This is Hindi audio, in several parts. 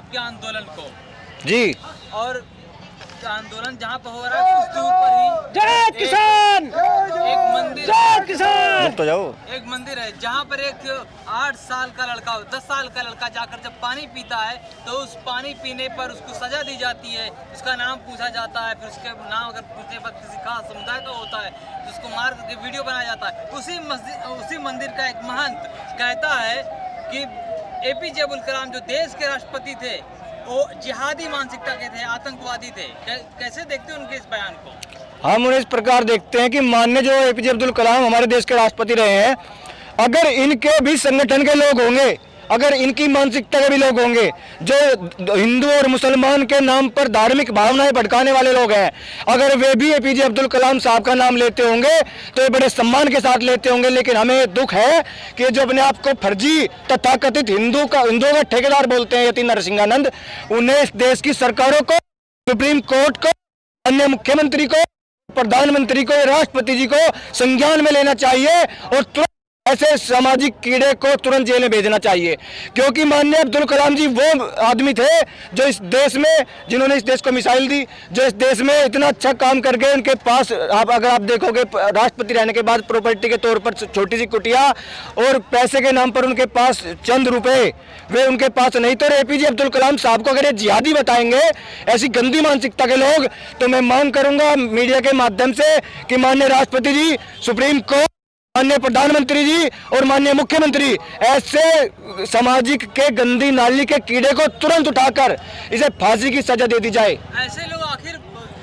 आपके आंदोलन को जी। और आंदोलन जहाँ पर हो रहा है कुछ दूर पर ही जय किसान, एक मंदिर, जय किसान तो जाओ। एक मंदिर है जहाँ पर एक 8 साल का लड़का 10 साल का लड़का जाकर जब पानी पीता है तो उस पानी पीने पर उसको सजा दी जाती है, उसका नाम पूछा जाता है, फिर उसके नाम अगर पूछने पर किसी खास समुदाय का होता है जिसको मार करके वीडियो बनाया जाता है। उसी मंदिर का एक महंत कहता है कि APJ अब्दुल कलाम जो देश के राष्ट्रपति थे वो जिहादी मानसिकता के थे, आतंकवादी थे। कैसे देखते हैं उनके इस बयान को? हम उन्हें इस प्रकार देखते हैं कि माननीय जो APJ अब्दुल कलाम हमारे देश के राष्ट्रपति रहे हैं, अगर इनके भी संगठन के लोग होंगे, अगर इनकी मानसिकता के भी लोग होंगे जो हिंदू और मुसलमान के नाम पर धार्मिक भावनाएं भड़काने वाले लोग हैं, अगर वे भी APJ अब्दुल कलाम साहब का नाम लेते होंगे तो ये बड़े सम्मान के साथ लेते होंगे। लेकिन हमें दुख है कि जो अपने आप को फर्जी तथाकथित हिंदुओं का ठेकेदार बोलते हैं यति नरसिंहानंद, उन्हें इस देश की सरकारों को, सुप्रीम कोर्ट को, अन्य मुख्यमंत्री को, प्रधानमंत्री को, राष्ट्रपति जी को संज्ञान में लेना चाहिए और तुरंत ऐसे सामाजिक कीड़े को तुरंत जेल में भेजना चाहिए। क्योंकि माननीय अब्दुल कलाम जी वो आदमी थे जो इस देश में, जिन्होंने इस देश को मिसाइल दी, जो इस देश में इतना अच्छा काम कर गए। उनके पास अगर आप देखोगे राष्ट्रपति रहने के बाद प्रॉपर्टी के तौर पर छोटी सी कुटिया और पैसे के नाम पर उनके पास चंद रुपए वे उनके पास नहीं। तो APJ अब्दुल कलाम साहब को अगर ये जिहादी बताएंगे ऐसी गंदी मानसिकता के लोग, तो मैं मांग करूंगा मीडिया के माध्यम से कि माननीय राष्ट्रपति जी, सुप्रीम कोर्ट, माननीय प्रधानमंत्री जी और माननीय मुख्यमंत्री ऐसे सामाजिक के गंदी नाली के कीड़े को तुरंत उठाकर इसे फांसी की सजा दे दी जाए। ऐसे लोग आखिर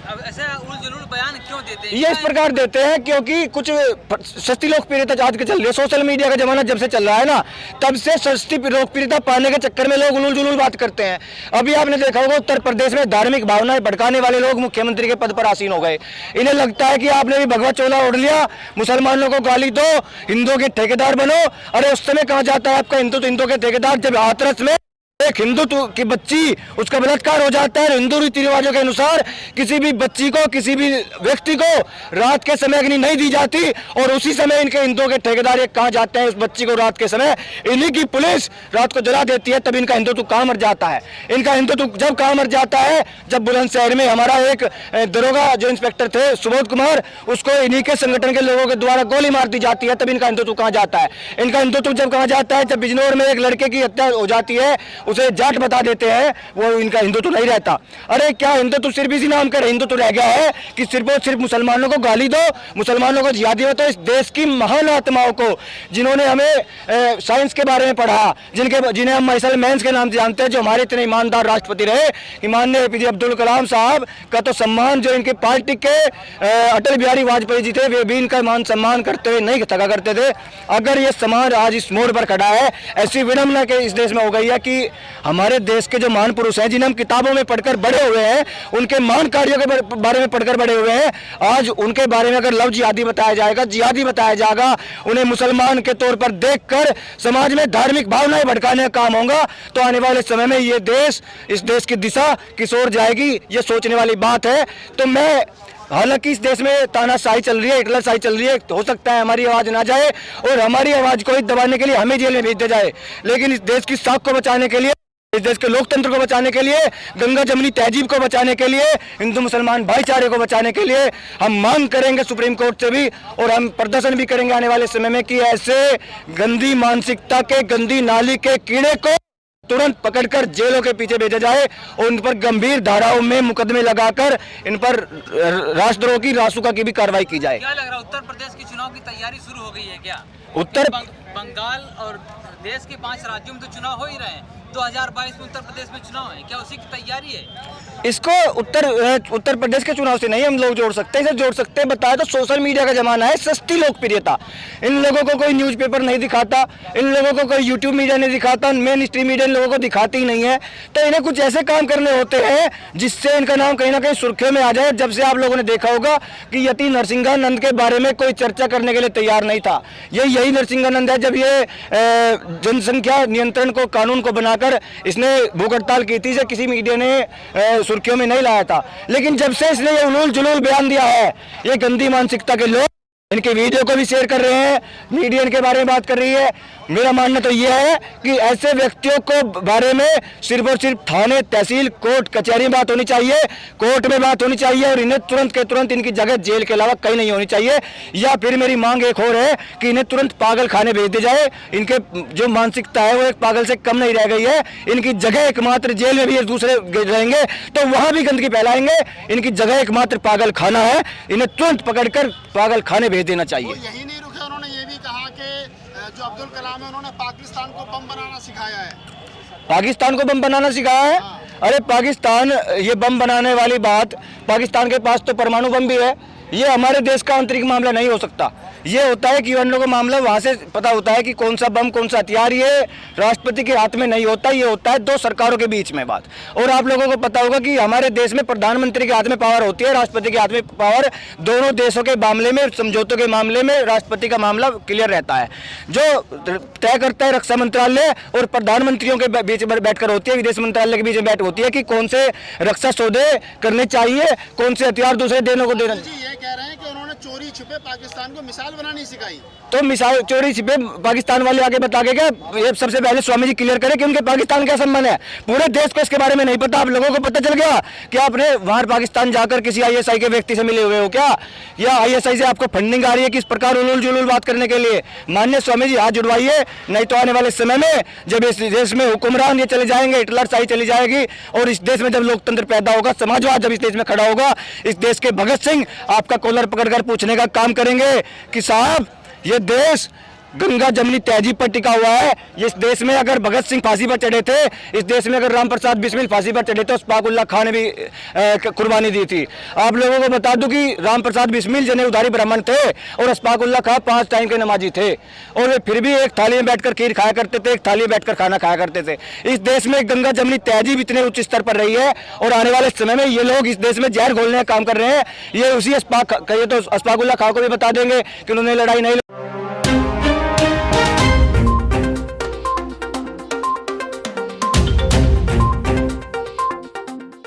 ऐसे उलझुल बयान क्यों देते हैं? ये इस प्रकार देते हैं क्योंकि कुछ सस्ती लोकप्रियता आज के चल रही है। सोशल मीडिया का जमाना जब से चल रहा है ना, तब से सस्ती लोकप्रियता पाने के चक्कर में लोग उलझुल बात करते हैं। अभी आपने देखा होगा उत्तर प्रदेश में धार्मिक भावनाएं भड़काने वाले लोग मुख्यमंत्री के पद पर आसीन हो गए। इन्हें लगता है कि आपने भी भगवा चोला ओढ़ लिया, मुसलमानों को गाली दो, हिंदुओं के ठेकेदार बनो। अरे उस समय कहा जाता है आपका हिंदू के ठेकेदार, जब हाथरस में एक हिंदू की बच्ची, उसका बलात्कार हो जाता है। हिंदू रीति रिवाजों के अनुसार किसी भी बच्ची को, किसी भी व्यक्ति को रात के समय अग्नि नहीं दी जाती और उसी समय इनके हिंदुओं के ठेकेदार ये कहाँ जाते हैं उस बच्ची को रात के समय, इन्हीं की पुलिस रात को जला देती है। तब इनका हिंदुत्व कहाँ मर जाता है? इनका हिंदुत्व जब कहाँ मर जाता है, जब बुलंदशहर में हमारा एक दरोगा जो इंस्पेक्टर थे सुबोध कुमार, उसको इन्हीं के संगठन के लोगों के द्वारा गोली मार दी जाती है। तब इनका हिंदुत्व कहाँ जाता है? इनका हिंदुत्व जब कहाँ जाता है, जब बिजनौर में एक लड़के की हत्या हो जाती है, उसे जाट बता देते हैं, वो इनका हिंदुत्व नहीं रहता। अरे क्या हिंदुत्व सिर्फ इसी नाम का हिंदुत्व रह गया है कि सिर्फ और सिर्फ मुसलमानों को गाली दो, मुसलमानों को जिहादी हो? तो इस देश की महान आत्माओं को, जिन्होंने हमें साइंस के बारे में पढ़ा, जिन्हें हम माइसल मैन्स के नाम से जानते हैं, जो हमारे इतने ईमानदार राष्ट्रपति रहे, माननीय APJ अब्दुल कलाम साहब का तो सम्मान जो इनके पार्टी के अटल बिहारी वाजपेयी जी थे, वे भी इनका मान सम्मान करते हुए नहीं थका करते थे। अगर ये समाज आज इस मोड़ पर खड़ा है, ऐसी विडंबना के इस देश में हो गई है कि हमारे देश के जो महान पुरुष हैं, जिन्हें हम किताबों में पढ़कर बड़े हुए हैं, उनके महान कार्यों के बारे में पढ़कर बड़े हुए हैं, आज उनके बारे में अगर लव जिहादी बताया जाएगा, जिहादी बताया जाएगा, उन्हें मुसलमान के तौर पर देखकर समाज में धार्मिक भावनाएं भड़काने का काम होगा, तो आने वाले समय में ये देश, इस देश की दिशा किस ओर जाएगी, ये सोचने वाली बात है। तो मैं, हालांकि इस देश में तानाशाही चल रही है, हिटलरशाही चल रही है, तो हो सकता है हमारी आवाज ना जाए और हमारी आवाज को दबाने के लिए हमें जेल में भेज दिया जाए, लेकिन इस देश की साख को बचाने के लिए, इस देश के लोकतंत्र को बचाने के लिए, गंगा जमनी तहजीब को बचाने के लिए, हिंदू मुसलमान भाईचारे को बचाने के लिए हम मांग करेंगे सुप्रीम कोर्ट से भी, और हम प्रदर्शन भी करेंगे आने वाले समय में कि ऐसे गंदी मानसिकता के, गंदी नाली के कीड़े को तुरंत पकड़कर जेलों के पीछे भेजा जाए और उन पर गंभीर धाराओं में मुकदमे लगाकर इन पर राष्ट्रद्रोह की, रासुका की भी कार्रवाई की जाए। क्या लग रहा है उत्तर प्रदेश की चुनाव की तैयारी शुरू हो गई है क्या? बंगाल और देश के 5 राज्यों में तो चुनाव हो ही रहे हैं, 2022 में उत्तर प्रदेश में चुनाव है, क्या उसी की तैयारी है? इसको उत्तर प्रदेश के चुनाव से नहीं हम लोग जोड़ सकते, इसे जोड़ सकते हैं बताया तो सोशल मीडिया का जमाना है, सस्ती लोकप्रियता। इन लोगों को कोई न्यूज़पेपर नहीं दिखाता, इन लोगों को कोई यूट्यूब मीडिया नहीं दिखाता, मेन स्ट्रीम मीडिया इन लोगों को दिखाती ही नहीं है। तो इन्हें कुछ ऐसे काम करने होते हैं जिससे इनका नाम कहीं ना कहीं सुर्खियों में आ जाए। जब से आप लोगों ने देखा होगा कि यति नरसिंहानंद के बारे में कोई चर्चा करने के लिए तैयार नहीं था, यही नरसिंहानंद है जब ये जनसंख्या नियंत्रण को, कानून को बनाकर इसने भूख हड़ताल की थी, किसी मीडिया ने सुर्खियों में नहीं लाया था। लेकिन जब से इसने ये उलूल जुलूल बयान दिया है, ये गंदी मानसिकता के लोग इनके वीडियो को भी शेयर कर रहे हैं, मीडिया इनके बारे में बात कर रही है। मेरा मानना तो यह है कि ऐसे व्यक्तियों को बारे में सिर्फ और सिर्फ थाने, तहसील, कोर्ट, कचहरी में बात होनी चाहिए, कोर्ट में बात होनी चाहिए और इन्हें तुरंत के तुरंत इनकी जगह जेल के अलावा कहीं नहीं होनी चाहिए। या फिर मेरी मांग एक और है कि इन्हें तुरंत पागल खाने भेज दिया जाए। इनके जो मानसिकता है वो एक पागल से कम नहीं रह गई है। इनकी जगह एकमात्र जेल में भी एक दूसरे रहेंगे तो वहां भी गंदगी फैलाएंगे। इनकी जगह एकमात्र पागल खाना है, इन्हें तुरंत पकड़कर पागल खाने भेज देना चाहिए। यही नहीं रुके, उन्होंने ये भी कहा कि जो अब्दुल कलाम है उन्होंने पाकिस्तान को बम बनाना सिखाया है। पाकिस्तान को बम बनाना सिखाया है? अरे पाकिस्तान, ये बम बनाने वाली बात, पाकिस्तान के पास तो परमाणु बम भी है। ये हमारे देश का आंतरिक मामला नहीं हो सकता। ये होता है कि यूएनओ का मामला, वहाँ से पता होता है कि कौन सा बम, कौन सा हथियार। ये राष्ट्रपति के हाथ में नहीं होता, ये होता है दो सरकारों के बीच में बात। और आप लोगों को पता होगा कि हमारे देश में प्रधानमंत्री के हाथ में पावर होती है, राष्ट्रपति के हाथ में पावर। दोनों देशों के मामले में, समझौतों के मामले में राष्ट्रपति का मामला क्लियर रहता है। जो तय करता है रक्षा मंत्रालय और प्रधानमंत्रियों के बीच में बैठकर होती है, विदेश मंत्रालय के बीच में बैठ होती है कि कौन से रक्षा सौदे करने चाहिए, कौन से हथियार दूसरे देने को देना। कह रहे हैं कि उन्होंने चोरी छिपे पाकिस्तान को मिसाल बनानी सिखाई। तो मिसाल चोरी छिपे पाकिस्तान वाले आगे बता के क्या, ये सबसे पहले स्वामी जी क्लियर करें कि उनके पाकिस्तान का संबंध है। पूरे देश को इसके बारे में नहीं पता। आप लोगों को पता चल गया कि आपने वहां पाकिस्तान जाकर किसी आईएसआई के व्यक्ति से मिले हुए हो क्या, या आईएसआई से आपको फंडिंग आ रही है किस प्रकार उलूल जुलूल बात करने के लिए? माननीय स्वामी जी हाथ जुड़वाइए, नहीं तो आने वाले समय में जब इस देश में हुक्मरान ये चले जाएंगे, हिटलर शाही चली जाएगी और इस देश में जब लोकतंत्र पैदा होगा, समाजवाद जब इस देश में खड़ा होगा, इस देश के भगत सिंह आपका कॉलर पकड़कर पूछने का काम करेंगे कि साहब ये देश गंगा जमनी तहजीब पर टिका हुआ है। इस देश में अगर भगत सिंह फांसी पर चढ़े थे, इस देश में अगर राम प्रसाद बिस्मिल फांसी पर चढ़े थे, अशफाकुल्लाह खान ने भी कुर्बानी दी थी। आप लोगों को बता दूं कि राम प्रसाद बिस्मिल जनेऊधारी ब्राह्मण थे और अशफाकुल्लाह खान 5 टाइम के नमाजी थे और वे फिर भी एक थाली में बैठकर खीर खाया करते थे, एक थाली में बैठकर खाना खाया करते थे। इस देश में गंगा जमनी तहजीब इतने उच्च स्तर पर रही है और आने वाले समय में ये लोग इस देश में जहर घोलने का काम कर रहे हैं। ये उसी अशफाकुल्लाह खान को भी बता देंगे कि उन्होंने लड़ाई नहीं